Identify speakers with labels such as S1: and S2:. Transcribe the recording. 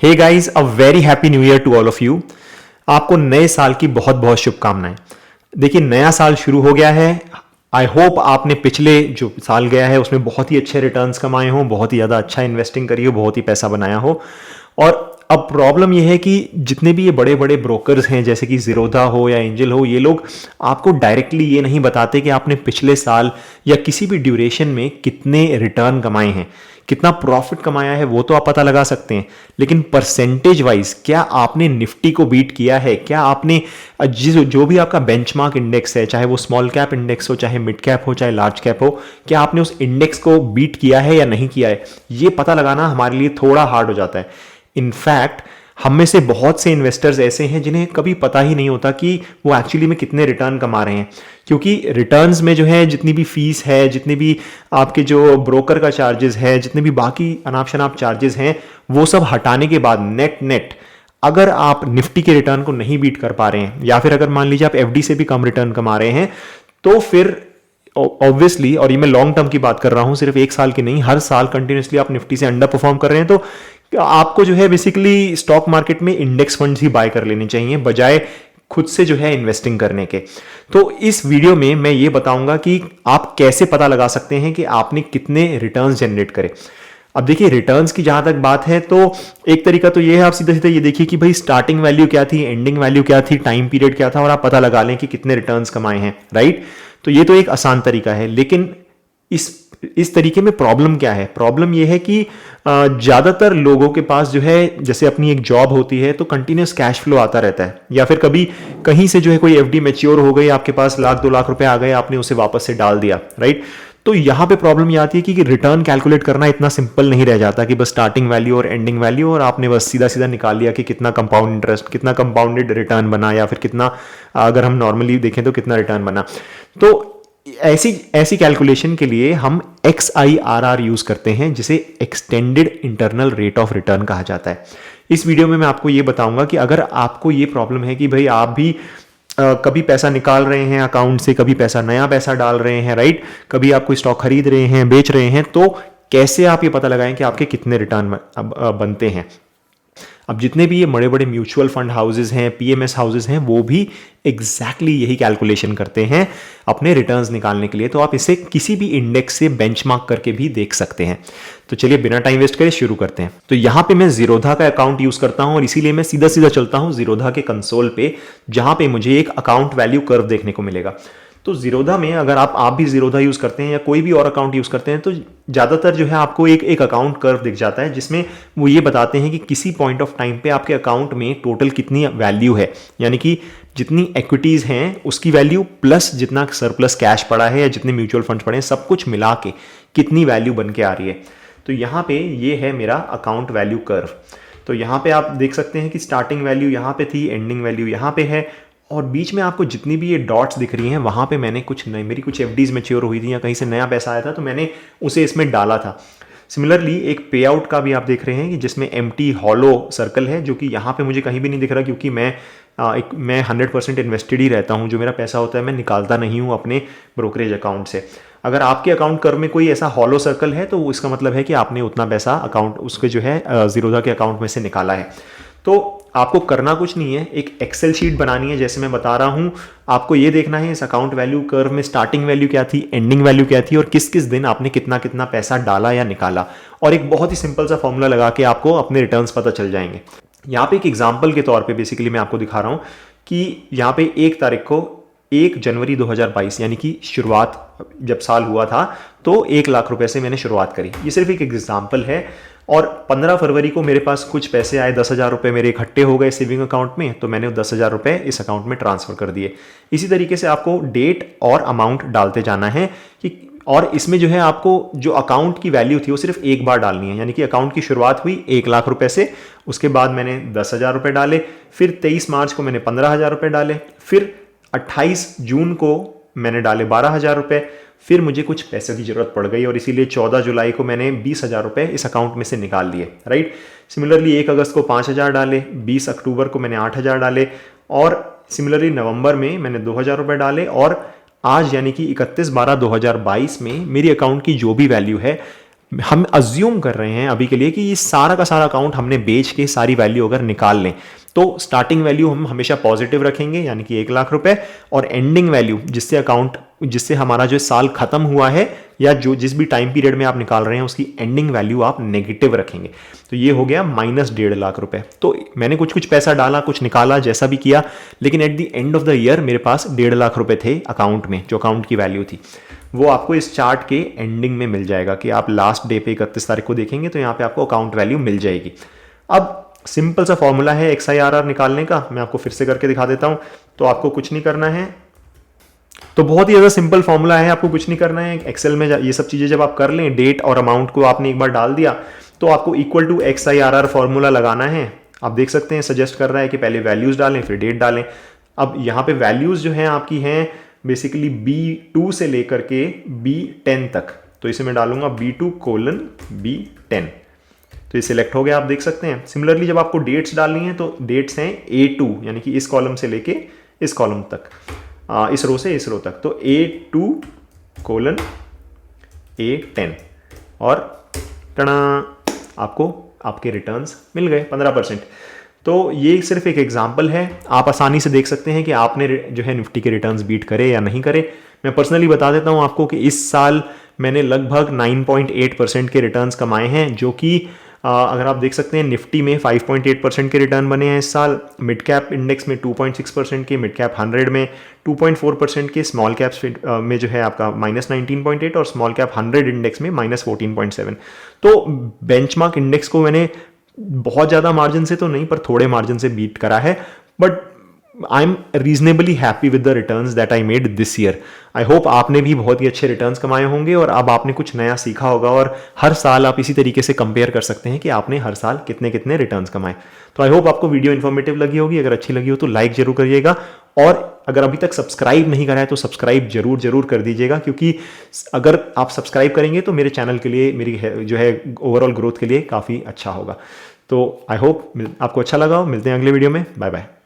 S1: Hey guys, a very happy new year to all of you. आपको नए साल की बहुत बहुत शुभकामनाएं। देखिए, नया साल शुरू हो गया है। आई होप आपने पिछले जो साल गया है उसमें बहुत ही अच्छे रिटर्न्स कमाए हों, बहुत ही ज़्यादा अच्छा इन्वेस्टिंग करी हो, बहुत ही पैसा बनाया हो। और अब प्रॉब्लम यह है कि जितने भी ये बड़े बड़े ब्रोकर्स हैं जैसे कि जीरोधा हो या एंजल हो, ये लोग आपको डायरेक्टली ये नहीं बताते कि आपने पिछले साल या किसी भी ड्यूरेशन में कितने रिटर्न कमाए हैं, कितना प्रॉफिट कमाया है। वो तो आप पता लगा सकते हैं, लेकिन परसेंटेज वाइज क्या आपने निफ्टी को बीट किया है, क्या आपने जो भी आपका बेंचमार्क इंडेक्स है, चाहे वो स्मॉल कैप इंडेक्स हो, चाहे मिड कैप हो, चाहे लार्ज कैप हो, क्या आपने उस इंडेक्स को बीट किया है या नहीं किया है, ये पता लगाना हमारे लिए थोड़ा हार्ड हो जाता है। इनफैक्ट हम में से बहुत से इन्वेस्टर्स ऐसे हैं जिन्हें कभी पता ही नहीं होता कि वो एक्चुअली में कितने रिटर्न कमा रहे हैं, क्योंकि रिटर्न्स में जो है जितनी भी फीस है, जितनी भी आपके जो ब्रोकर का चार्जेस है, जितने भी बाकी अनाप शनाप चार्जेस हैं, वो सब हटाने के बाद नेट नेट अगर आप निफ्टी के रिटर्न को नहीं बीट कर पा रहे हैं, या फिर अगर मान लीजिए आप एफडी से भी कम रिटर्न कमा रहे हैं, तो फिर ऑब्वियसली, और ये मैं लॉन्ग टर्म की बात कर रहा हूं, सिर्फ एक साल की नहीं, हर साल कंटिन्यूसली आप निफ्टी से अंडर परफॉर्म कर रहे हैं, तो आपको जो है बेसिकली स्टॉक मार्केट में इंडेक्स फंड्स ही बाय कर लेने चाहिए बजाय खुद से जो है इन्वेस्टिंग करने के। तो इस वीडियो में मैं ये बताऊंगा कि आप कैसे पता लगा सकते हैं कि आपने कितने रिटर्न्स जनरेट करे। अब देखिए, रिटर्न्स की जहां तक बात है तो एक तरीका तो ये है, आप सीधा सीधा ये देखिए कि भाई स्टार्टिंग वैल्यू क्या थी, एंडिंग वैल्यू क्या थी, टाइम पीरियड क्या था, और आप पता लगा लें कि कितने रिटर्न्स कमाए हैं, राइट। तो ये तो एक आसान तरीका है, लेकिन इस तरीके में प्रॉब्लम क्या है? प्रॉब्लम यह है कि ज्यादातर लोगों के पास जो है, जैसे अपनी एक जॉब होती है तो कंटिन्यूस कैश फ्लो आता रहता है, या फिर कभी कहीं से जो है कोई एफडी मैच्योर हो गई, आपके पास 1-2 लाख रुपए आ गए, आपने उसे वापस से डाल दिया, राइट। तो यहां पे प्रॉब्लम ये आती है कि रिटर्न कैलकुलेट करना इतना सिंपल नहीं रह जाता कि बस स्टार्टिंग वैल्यू और एंडिंग वैल्यू और आपने बस सीधा सीधा निकाल लिया कि कितना कंपाउंड इंटरेस्ट, कितना कंपाउंडेड रिटर्न बना, या फिर कितना, अगर हम नॉर्मली देखें तो कितना रिटर्न बना। तो ऐसी ऐसी कैलकुलेशन के लिए हम XIRR यूज करते हैं, जिसे extended internal rate of return कहा जाता है। इस वीडियो में मैं आपको ये बताऊंगा कि अगर आपको ये प्रॉब्लम है कि भाई आप भी कभी पैसा निकाल रहे हैं अकाउंट से, कभी पैसा नया पैसा डाल रहे हैं, राइट, कभी आप कोई स्टॉक खरीद रहे हैं, बेच रहे हैं, तो कैसे आप ये पता लगाएं कि आपके कितने रिटर्न बनते हैं। अब जितने भी ये बड़े बड़े म्यूचुअल फंड हाउसेज हैं, पीएमएस हाउसेज हैं, वो भी एग्जैक्टली यही कैलकुलेशन करते हैं अपने रिटर्न्स निकालने के लिए। तो आप इसे किसी भी इंडेक्स से बेंचमार्क करके भी देख सकते हैं। तो चलिए बिना टाइम वेस्ट करे शुरू करते हैं। तो यहां पे मैं जीरोधा का अकाउंट यूज करता हूं, और इसीलिए मैं सीधा सीधा चलता हूं जीरोधा के कंसोल पे, जहां पे मुझे एक अकाउंट वैल्यू कर्व देखने को मिलेगा। तो जीरोधा में अगर आप भी जीरोधा यूज करते हैं या कोई भी और अकाउंट यूज करते हैं, तो ज्यादातर जो है आपको एक अकाउंट कर्व दिख जाता है, जिसमें वो ये बताते हैं कि किसी पॉइंट ऑफ टाइम पे आपके अकाउंट में टोटल कितनी वैल्यू है, यानी कि जितनी इक्विटीज हैं उसकी वैल्यू प्लस जितना सरप्लस कैश पड़ा है या जितने म्यूचुअल फंड्स पड़े हैं, सब कुछ मिला के कितनी वैल्यू बन के आ रही है। तो यहाँ पे ये है मेरा अकाउंट वैल्यू कर्व। तो यहाँ पे आप देख सकते हैं कि स्टार्टिंग वैल्यू यहाँ पे थी, एंडिंग वैल्यू यहाँ पे है, और बीच में आपको जितनी भी ये डॉट्स दिख रही हैं वहां पे मैंने कुछ नई, मेरी कुछ एफडीज मैच्योर हुई थी या कहीं से नया पैसा आया था, तो मैंने उसे इसमें डाला था। सिमिलरली एक पे आउट का भी आप देख रहे हैं कि जिसमें एम्प्टी हॉलो सर्कल है, जो कि यहाँ पे मुझे कहीं भी नहीं दिख रहा, क्योंकि मैं 100% इन्वेस्टेड ही रहता हूँ। जो मेरा पैसा होता है मैं निकालता नहीं हूँ अपने ब्रोकरेज अकाउंट से। अगर आपके अकाउंट कर्व में कोई ऐसा हॉलो सर्कल है तो इसका मतलब है कि आपने उतना पैसा अकाउंट उसके जो है जीरोधा के अकाउंट में से निकाला है। तो आपको करना कुछ नहीं है, एक एक्सेल शीट बनानी है जैसे मैं बता रहा हूं। आपको ये देखना है इस अकाउंट वैल्यू कर्व में स्टार्टिंग वैल्यू क्या थी, एंडिंग वैल्यू क्या थी, और किस किस दिन आपने कितना कितना पैसा डाला या निकाला, और एक बहुत ही सिंपल सा फॉर्मूला लगा के आपको अपने रिटर्न्स पता चल जाएंगे। यहाँ पे एक एग्जाम्पल के तौर पे बेसिकली मैं आपको दिखा रहा हूँ कि यहाँ पे 1 तारीख को 1 जनवरी 2022 यानी कि शुरुआत जब साल हुआ था, तो 1 लाख रुपए से मैंने शुरुआत करी। ये सिर्फ एक एग्जाम्पल है। और 15 फरवरी को मेरे पास कुछ पैसे आए, 10,000 रुपये मेरे इकट्ठे हो गए सेविंग अकाउंट में, तो मैंने 10,000 रुपये इस अकाउंट में ट्रांसफर कर दिए। इसी तरीके से आपको डेट और अमाउंट डालते जाना है कि, और इसमें जो है आपको जो अकाउंट की वैल्यू थी वो सिर्फ एक बार डालनी है, यानी कि अकाउंट की शुरुआत हुई 1 लाख रुपए से, उसके बाद मैंने 10,000 रुपये डाले, फिर 23 मार्च को मैंने 15,000 रुपये डाले, फिर 28 जून को मैंने डाले 12,000 रुपये, फिर मुझे कुछ पैसे की जरूरत पड़ गई और इसीलिए 14 जुलाई को मैंने 20,000 रुपये इस अकाउंट में से निकाल लिए, राइट। सिमिलरली 1 अगस्त को 5,000 डाले, 20 अक्टूबर को मैंने 8,000 डाले, और सिमिलरली नवंबर में मैंने 2,000 रुपये डाले, और आज यानी कि 31/12/2022 में मेरी अकाउंट की जो भी वैल्यू है हम अज्यूम कर रहे हैं अभी के लिए कि ये सारा का सारा अकाउंट हमने बेच के सारी वैल्यू अगर निकाल लें तो स्टार्टिंग वैल्यू हम हमेशा पॉजिटिव रखेंगे यानी कि 1 लाख रुपए, और एंडिंग वैल्यू जिससे हमारा जो साल खत्म हुआ है या जो जिस भी टाइम पीरियड में आप निकाल रहे हैं उसकी एंडिंग वैल्यू आप नेगेटिव रखेंगे। तो ये हो गया -1.5 लाख रुपए। तो मैंने कुछ पैसा डाला, कुछ निकाला, जैसा भी किया, लेकिन at the end of the year मेरे पास 1.5 लाख रुपए थे अकाउंट में, जो अकाउंट की वैल्यू थी। वो आपको इस चार्ट के एंडिंग में मिल जाएगा कि आप लास्ट डे पे 31 तारीख को देखेंगे तो यहाँ पे आपको अकाउंट वैल्यू मिल जाएगी। अब सिंपल सा फॉर्मूला है XIRR निकालने का, मैं आपको फिर से करके दिखा देता हूँ। तो आपको कुछ नहीं करना है, तो बहुत ही ज़्यादा सिंपल फॉर्मूला है, आपको कुछ नहीं करना है। एक्सेल में ये सब चीज़ें जब आप कर लें, डेट और अमाउंट को आपने एक बार डाल दिया तो आपको इक्वल टू XIRR फॉर्मूला लगाना है। आप देख सकते हैं सजेस्ट कर रहा है कि पहले वैल्यूज़ डालें फिर डेट डालें। अब यहाँ पे वैल्यूज़ जो हैं आपकी हैं बेसिकली B2 से लेकर के B10 तक। तो इसे मैं डालूंगा B2:B10, तो ये सिलेक्ट हो गया, आप देख सकते हैं। सिमिलरली जब आपको डेट्स डालनी है तो डेट्स हैं A2 यानी कि इस कॉलम से लेके इस कॉलम तक, इस रो से इस रो तक, तो A2:A10 और टना आपको आपके रिटर्न्स मिल गए 15%। तो ये सिर्फ एक एग्जाम्पल है, आप आसानी से देख सकते हैं कि आपने जो है निफ्टी के रिटर्न्स बीट करे या नहीं करे। मैं पर्सनली बता देता हूँ आपको कि इस साल मैंने लगभग 9.8% के रिटर्न्स कमाए हैं, जो कि अगर आप देख सकते हैं निफ्टी में 5.8% के रिटर्न बने हैं इस साल, मिड कैप इंडेक्स में 2.6% के, मिड कैप 100 में 2.4% के, स्मॉल कैप्स में जो है आपका -19.8 और स्मॉल कैप 100 इंडेक्स में -14.7। तो बेंचमार्क इंडेक्स को मैंने बहुत ज़्यादा मार्जिन से तो नहीं पर थोड़े मार्जिन से बीट करा है, but I am reasonably happy with the returns that I made this year. I hope आपने भी बहुत ही अच्छे रिटर्न्स कमाए होंगे और अब आपने कुछ नया सीखा होगा और हर साल आप इसी तरीके से कंपेयर कर सकते हैं कि आपने हर साल कितने कितने रिटर्न्स कमाए। तो आई होप आपको वीडियो इन्फॉर्मेटिव लगी होगी। अगर अच्छी लगी हो तो लाइक जरूर करिएगा, और अगर अभी तक सब्सक्राइब नहीं करा है तो सब्सक्राइब जरूर कर दीजिएगा, क्योंकि अगर आप सब्सक्राइब करेंगे तो मेरे चैनल के लिए, मेरी जो है ओवरऑल ग्रोथ के लिए काफ़ी अच्छा होगा। तो आई होप आपको अच्छा लगा हो। मिलते हैं अगले वीडियो में। Bye bye.